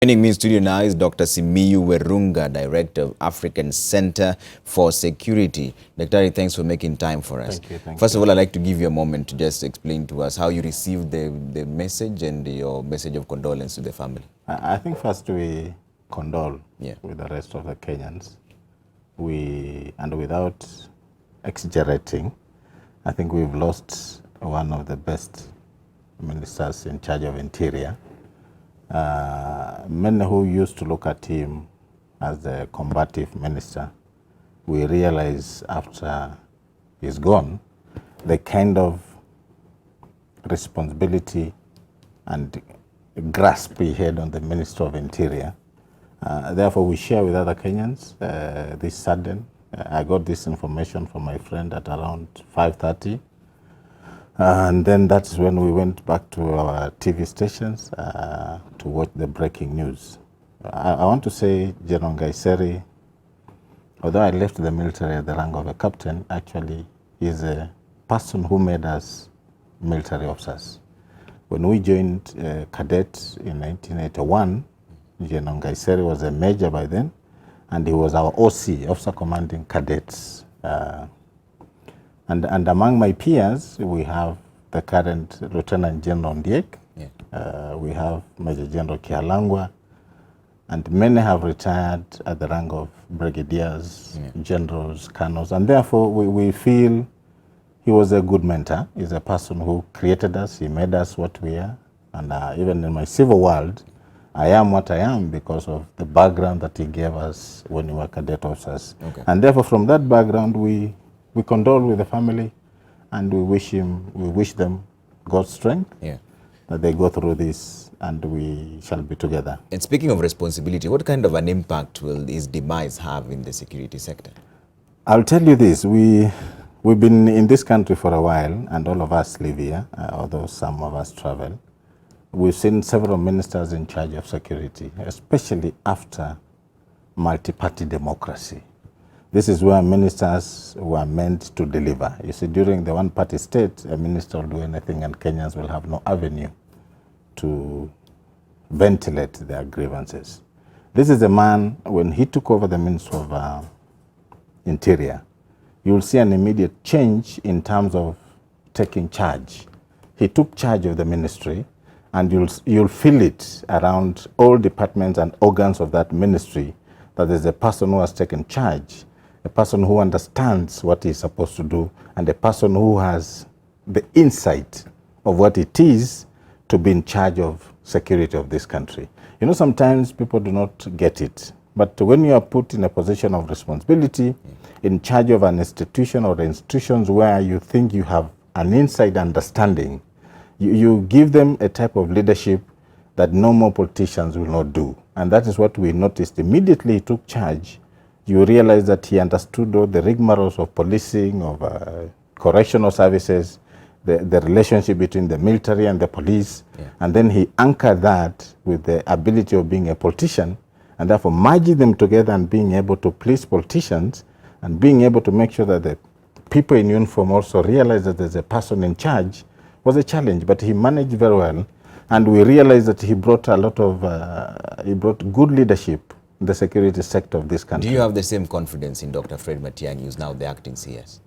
Joining me in studio now is Dr. Simiyu Werunga, Director of African Center for Security. Dr. thanks for making time for us. Thank you. First of all, I'd like to give you a moment to just explain to us how you received the message and your message of condolence to the family. I think first we condole with the rest of the Kenyans. And without exaggerating, I think we've lost one of the best ministers in charge of Interior. Many who used to look at him as the combative minister, we realize after he's gone, the kind of responsibility and grasp he had on the Minister of Interior. Therefore, we share with other Kenyans this sudden. I got this information from my friend at around 5:30. And then that's when we went back to our TV stations to watch the breaking news. I want to say General Nkaissery, although I left the military at the rank of a captain, actually is a person who made us military officers. When we joined cadet in 1981, General Nkaissery was a major by then, and he was our OC, Officer Commanding Cadets. And among my peers, we have the current Lieutenant General Ndiek, we have Major General Kialangwa, and many have retired at the rank of brigadiers, generals, colonels, and therefore we feel he was a good mentor. He's a person who created us, he made us what we are, and even in my civil world, I am what I am because of the background that he gave us when we were cadet officers. And therefore from that background, we condole with the family, and we wish them God's strength, that they go through this, and we shall be together. And speaking of responsibility, what kind of an impact will his demise have in the security sector? I'll tell you this, we've been in this country for a while, and all of us live here, although some of us travel. We've seen several ministers in charge of security, especially after multi-party democracy. This is where ministers were meant to deliver. You see, during the one-party state, a minister will do anything and Kenyans will have no avenue to ventilate their grievances. This is a man, when he took over the Ministry of Interior, you will see an immediate change in terms of taking charge. He took charge of the ministry, and you'll feel it around all departments and organs of that ministry, that there's a person who has taken charge, a person who understands what he's supposed to do, and a person who has the insight of what it is to be in charge of security of this country. You know, sometimes people do not get it, but when you are put in a position of responsibility, in charge of an institution or institutions where you think you have an inside understanding, you give them a type of leadership that normal politicians will not do. And that is what we noticed. Immediately he took charge, you realize that he understood all the rigmaroles of policing, of correctional services, the relationship between the military and the police, and then he anchored that with the ability of being a politician, and therefore merging them together and being able to please politicians and being able to make sure that the people in uniform also realize that there's a person in charge was a challenge, but he managed very well, and we realized that he brought a lot of, he brought good leadership in the security sector of this country. Do you have the same confidence in Dr. Fred Matiang'i, who's now the acting CS?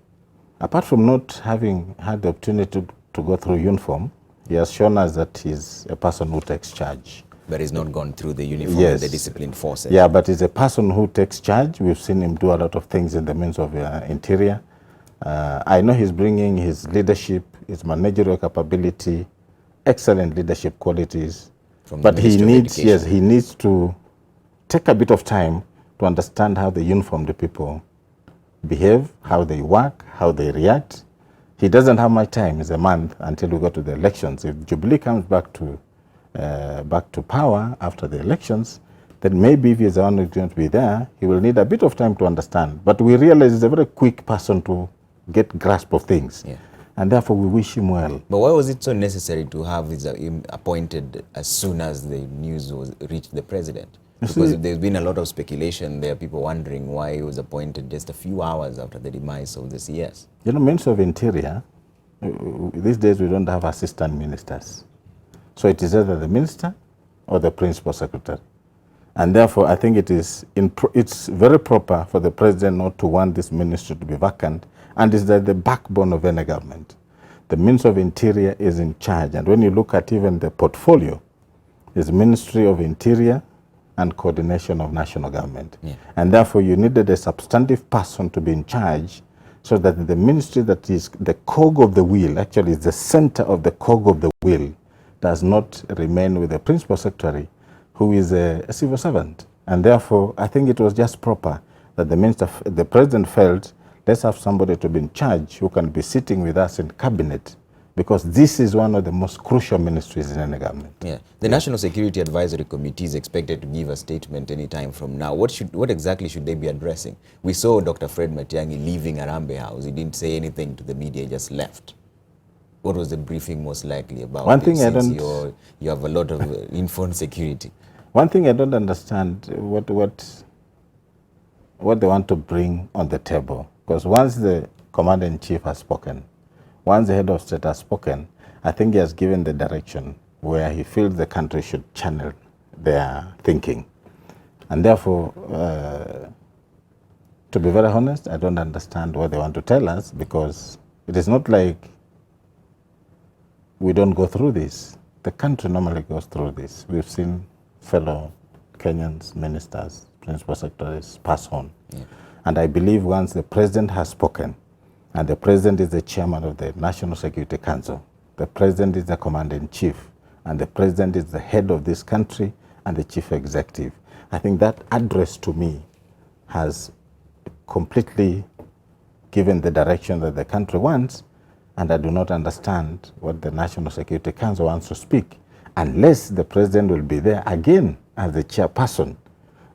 Apart from not having had the opportunity to go through uniform, he has shown us that he's a person who takes charge. But he's not gone through the uniform and the disciplined forces. Yeah, but he's a person who takes charge. We've seen him do a lot of things in the means of Interior. I know he's bringing his leadership, his managerial capability, excellent leadership qualities. But he needs to take a bit of time to understand how the uniformed people behave, how they work, how they react. He doesn't have much time. It's a month until we go to the elections. If Jubilee comes back to power after the elections, then maybe if he's the one who's going to be there, he will need a bit of time to understand. But we realize he's a very quick person to get grasp of things. And therefore we wish him well. But why was it so necessary to have him appointed as soon as the news reached the president? Because there's been a lot of speculation. There are people wondering why he was appointed just a few hours after the demise of the CS. You know, Ministry of Interior, these days we don't have assistant ministers. So it is either the minister or the principal secretary. And therefore, I think it's very proper for the president not to want this ministry to be vacant, and is that the backbone of any government. The Minister of Interior is in charge, and when you look at even the portfolio, is Ministry of Interior and Coordination of National Government. Yeah. And therefore, you needed a substantive person to be in charge so that the ministry that is the cog of the wheel, actually is the center of the cog of the wheel, does not remain with the principal secretary, who is a civil servant. And therefore, I think it was just proper that the president felt, let's have somebody to be in charge who can be sitting with us in cabinet, because this is one of the most crucial ministries in any government. Yeah. The National Security Advisory Committee is expected to give a statement any time from now. What exactly should they be addressing? We saw Dr. Fred Matiang'i leaving Harambee House. He didn't say anything to the media, he just left. What was the briefing most likely about? One thing you have a lot of info on security. One thing I don't understand, what they want to bring on the table. Because once the commander-in-chief has spoken, once the head of state has spoken, I think he has given the direction where he feels the country should channel their thinking. And therefore, to be very honest, I don't understand what they want to tell us, because it is not like we don't go through this. The country normally goes through this. We've seen fellow Kenyans, ministers, principal secretaries pass on. Yeah. And I believe once the president has spoken, and the president is the chairman of the National Security Council, the president is the commander-in-chief, and the president is the head of this country and the chief executive. I think that address to me has completely given the direction that the country wants, and I do not understand what the National Security Council wants to speak, unless the president will be there again as the chairperson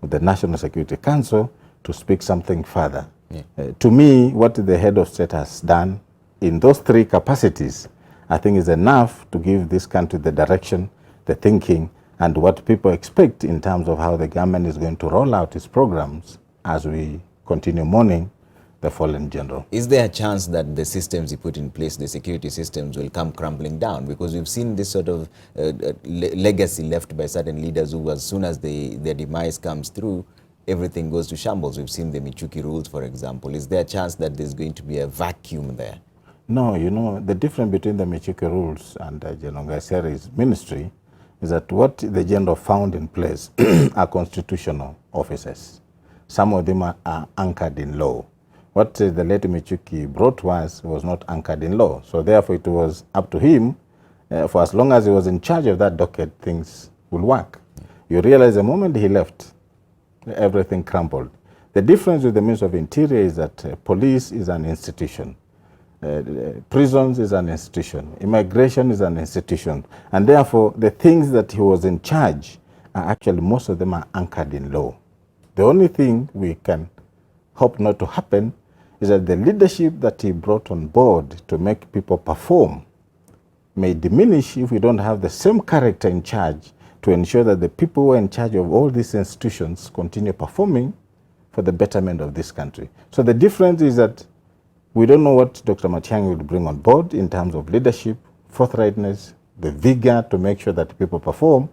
of the National Security Council to speak something further. Yeah. To me, what the head of state has done in those three capacities, I think is enough to give this country the direction, the thinking, and what people expect in terms of how the government is going to roll out its programs as we continue mourning the fallen general. Is there a chance that the systems you put in place, the security systems, will come crumbling down? Because we've seen this sort of legacy left by certain leaders who, as soon as their demise comes through, everything goes to shambles. We've seen the Michuki rules, for example. Is there a chance that there's going to be a vacuum there? No, you know, the difference between the Michuki rules and General Nkaissery's ministry is that what the general found in place are constitutional offices. Some of them are anchored in law. What the late Michuki brought was not anchored in law. So therefore it was up to him, for as long as he was in charge of that docket, things will work. You realize the moment he left, everything crumbled. The difference with the Minister of Interior is that police is an institution. Prisons is an institution. Immigration is an institution. And therefore, the things that he was in charge are actually, most of them are anchored in law. The only thing we can hope not to happen is that the leadership that he brought on board to make people perform may diminish if we don't have the same character in charge to ensure that the people who are in charge of all these institutions continue performing for the betterment of this country. So the difference is that we don't know what Dr. Matiang'i will bring on board in terms of leadership, forthrightness, the vigor to make sure that people perform,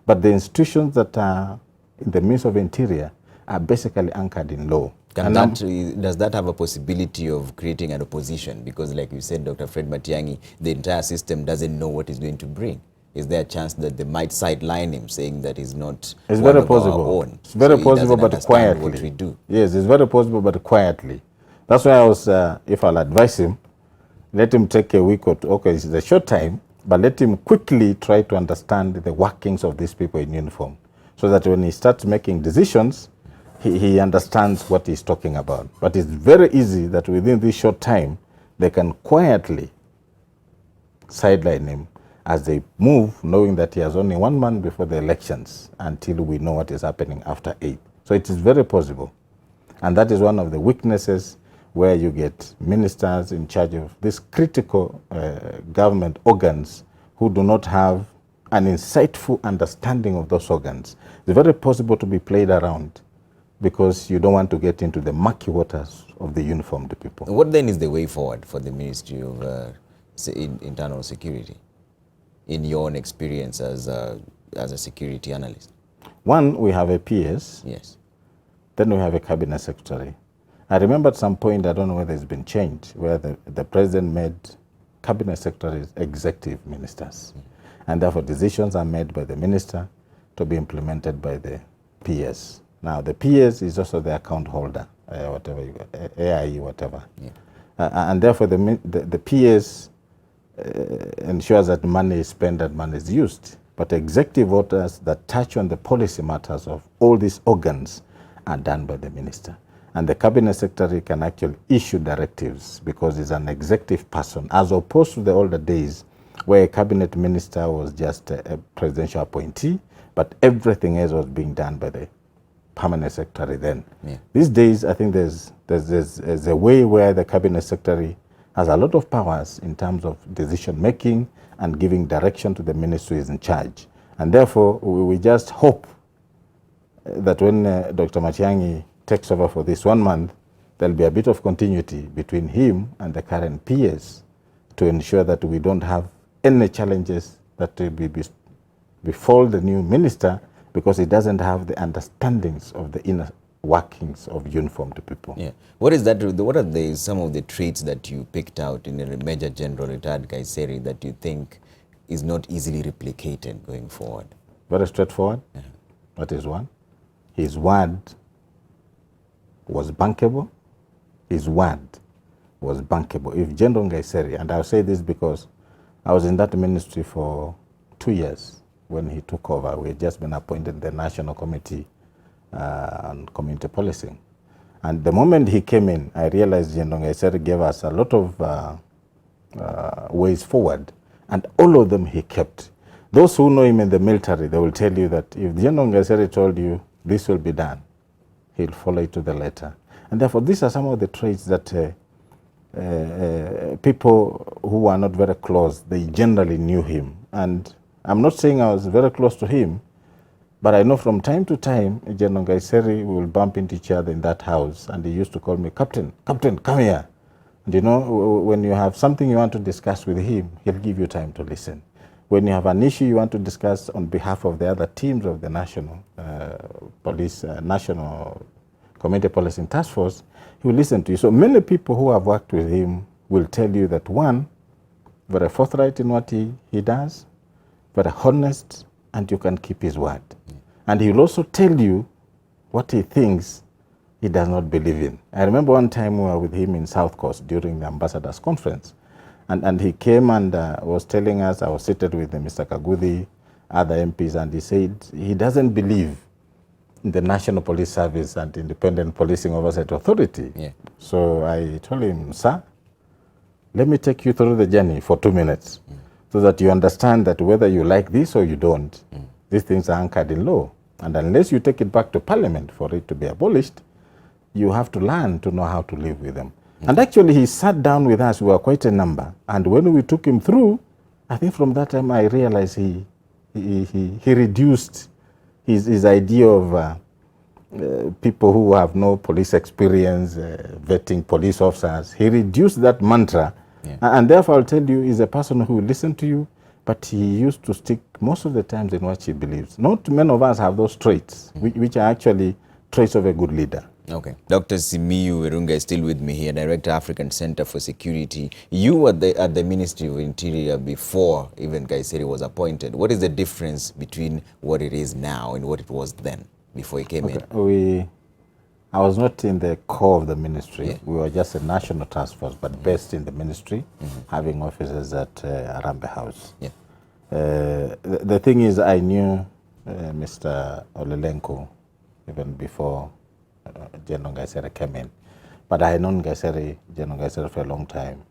but the institutions that are in the Ministry of Interior are basically anchored in law. Does that have a possibility of creating an opposition? Because like you said, Dr. Fred Matiang'i, the entire system doesn't know what he's going to bring. Is there a chance that they might sideline him, saying that he's not it's very possible. Our own? It's very possible, but quietly. What we do. Yes, it's very possible, but quietly. That's why I was, if I'll advise him, let him take a week or two. Okay, it's a short time, but let him quickly try to understand the workings of these people in uniform, so that when he starts making decisions, he understands what he's talking about. But it's very easy that within this short time, they can quietly sideline him as they move, knowing that he has only 1 month before the elections until we know what is happening after 8. So it is very possible. And that is one of the weaknesses where you get ministers in charge of these critical government organs who do not have an insightful understanding of those organs. It's very possible to be played around because you don't want to get into the murky waters of the uniformed people. What then is the way forward for the Ministry of Internal Security, in your own experience as a security analyst? One, we have a PS. Yes. Then we have a cabinet secretary. I remember at some point, I don't know whether it's been changed, where the president made cabinet secretaries executive ministers. And therefore decisions are made by the minister to be implemented by the PS. Now the PS is also the account holder, whatever you got, AIE, whatever. Yeah. And therefore the PS ensures that money is spent and money is used. But executive orders that touch on the policy matters of all these organs are done by the minister. And the cabinet secretary can actually issue directives because he's an executive person, as opposed to the older days where a cabinet minister was just a presidential appointee, but everything else was being done by the permanent secretary then. Yeah. These days, I think there's a way where the cabinet secretary has a lot of powers in terms of decision making and giving direction to the minister who is in charge. And therefore, we just hope that when Dr. Matiang'i takes over for this 1 month, there'll be a bit of continuity between him and the current PS to ensure that we don't have any challenges that will befall the new minister, because he doesn't have the understandings of the inner workings of uniformed people. Yeah. What is that? What are some of the traits that you picked out in a Major General retired Nkaissery that you think is not easily replicated going forward? Very straightforward. Yeah. That is one. His word was bankable. His word was bankable. If General Nkaissery, and I'll say this because I was in that ministry for 2 years when he took over. We had just been appointed the National Committee on Community Policing. And the moment he came in, I realized General Nkaissery gave us a lot of ways forward, and all of them he kept. Those who know him in the military, they will tell you that if General Nkaissery told you this will be done, he'll follow it to the letter. And therefore, these are some of the traits that people who are not very close, they generally knew him. And I'm not saying I was very close to him, but I know from time to time, General Nkaissery will bump into each other in that house, and he used to call me, Captain, come here. And you know, when you have something you want to discuss with him, he'll give you time to listen. When you have an issue you want to discuss on behalf of the other teams of the National National Community Policing Task Force, he will listen to you. So many people who have worked with him will tell you that, one, very forthright in what he does, very honest, and you can keep his word. And he will also tell you what he thinks he does not believe in. I remember one time we were with him in South Coast during the Ambassadors Conference, and he came and was telling us, I was seated with Mr. Kaguthi, other MPs, and he said he doesn't believe in the National Police Service and Independent Policing Oversight Authority. Yeah. So I told him, sir, let me take you through the journey for 2 minutes so that you understand that whether you like this or you don't, these things are anchored in law. And unless you take it back to Parliament for it to be abolished, you have to learn to know how to live with them. And actually, he sat down with us. We were quite a number. And when we took him through, I think from that time I realized he reduced his idea of people who have no police experience, vetting police officers. He reduced that mantra. Yeah. And therefore, I'll tell you, he's a person who will listen to you, but he used to stick most of the times in what he believes. Not many of us have those traits, which are actually traits of a good leader. Okay. Dr. Simiyu Werunga is still with me here, Director, African Center for Security. You were at the Ministry of Interior before even Nkaissery was appointed. What is the difference between what it is now and what it was then, before he came in? I was not in the core of the ministry. Yeah. We were just a national task force, but based in the ministry, having offices at Arambe House. Yeah. The thing is, I knew Mr. Ole Nkaissery even before General Nkaissery came in. But I had known General Nkaissery for a long time.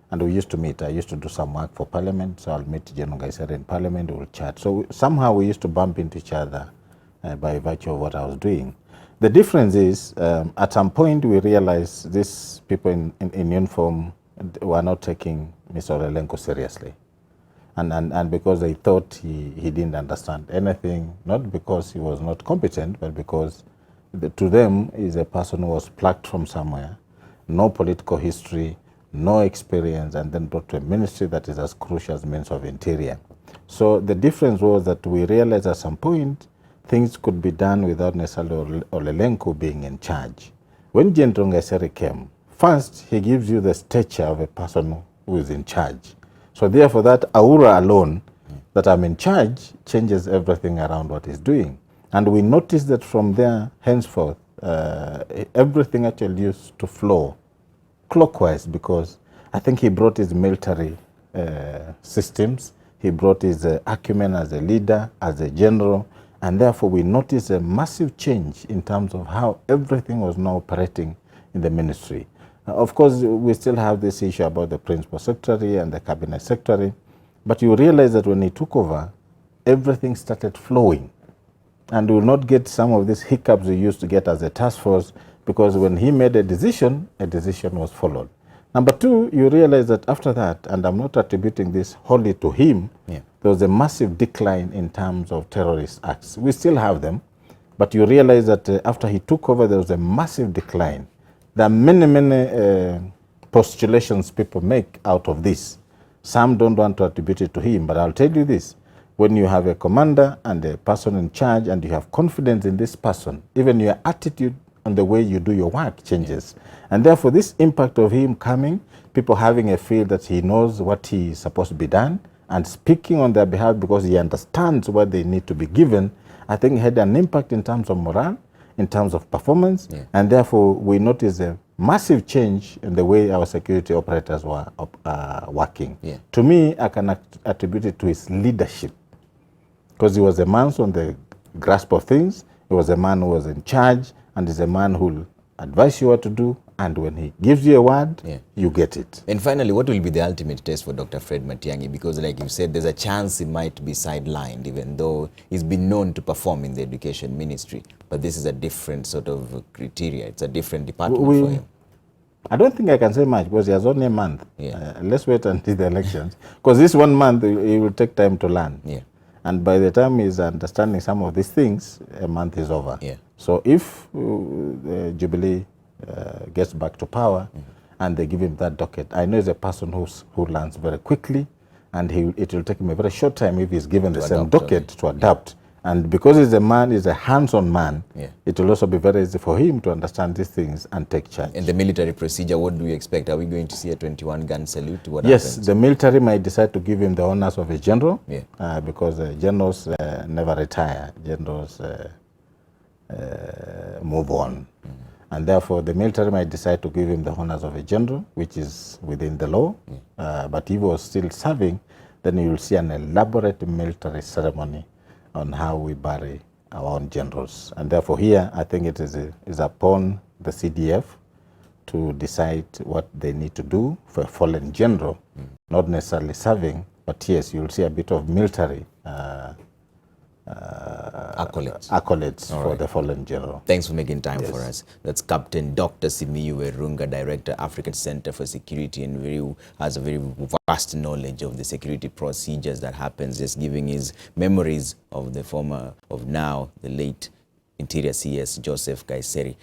And we used to meet. I used to do some work for Parliament, so I'll meet General Nkaissery in Parliament, we'll chat. So somehow we used to bump into each other by virtue of what I was doing. The difference is, at some point we realized these people in uniform were not taking Mr. Ole Nkaissery seriously. And because they thought he didn't understand anything, not because he was not competent, but because to them is a person who was plucked from somewhere, no political history, no experience, and then brought to a ministry that is as crucial as Ministry of Interior. So the difference was that we realized at some point things could be done without necessarily Ole Nkaissery being in charge. When General Nkaissery came, first, he gives you the stature of a person who is in charge. So therefore, that aura alone, that I'm in charge, changes everything around what he's doing. And we notice that from there, henceforth, everything actually used to flow clockwise, because I think he brought his military systems, he brought his acumen as a leader, as a general, and therefore we notice a massive change in terms of how everything was now operating in the ministry. Of course, we still have this issue about the principal secretary and the cabinet secretary, but you realize that when he took over, everything started flowing. And we will not get some of these hiccups we used to get as a task force, because when he made a decision was followed. Number two, you realize that after that, and I'm not attributing this wholly to him, there was a massive decline in terms of terrorist acts. We still have them, but you realize that after he took over, there was a massive decline. There are many postulations people make out of this. Some don't want to attribute it to him, but I'll tell you this. When you have a commander and a person in charge and you have confidence in this person, even your attitude and the way you do your work changes. And therefore, this impact of him coming, people having a feel that he knows what he is supposed to be done and speaking on their behalf because he understands what they need to be given, I think had an impact in terms of morale, in terms of performance, and therefore we notice a massive change in the way our security operators were working. To me, I can attribute it to his leadership, because he was a man on the grasp of things, he was a man who was in charge, and is a man who will advise you what to do, and when he gives you a word, you get it. And finally, what will be the ultimate test for Dr. Fred Matiang'i? Because like you said, there's a chance he might be sidelined, even though he's been known to perform in the education ministry. But this is a different sort of criteria. It's a different department for him. I don't think I can say much, because he has only a month. Let's wait until the elections. Because this 1 month, it will take time to learn. And by the time he's understanding some of these things, a month is over. So if Jubilee gets back to power and they give him that docket, I know he's a person who learns very quickly, and it will take him a very short time if he's given the same docket to adapt. And because he's a man, he's a hands-on man, it will also be very easy for him to understand these things and take charge. And the military procedure, what do we expect? Are we going to see a 21-gun salute? What yes, happens? The military might decide to give him the honors of a general, because generals never retire. Generals move on. And therefore, the military might decide to give him the honors of a general, which is within the law. But if he was still serving, then you will see an elaborate military ceremony on how we bury our own generals. And therefore here, I think it is upon the CDF to decide what they need to do for a fallen general, not necessarily serving, but yes, you'll see a bit of military accolades for the fallen general. Thanks for making time for us. That's Captain Dr. Simiyu Werunga, Director, African Center for Security, and has a very vast knowledge of the security procedures that happens, just giving his memories of the now the late Interior CS Joseph Nkaissery.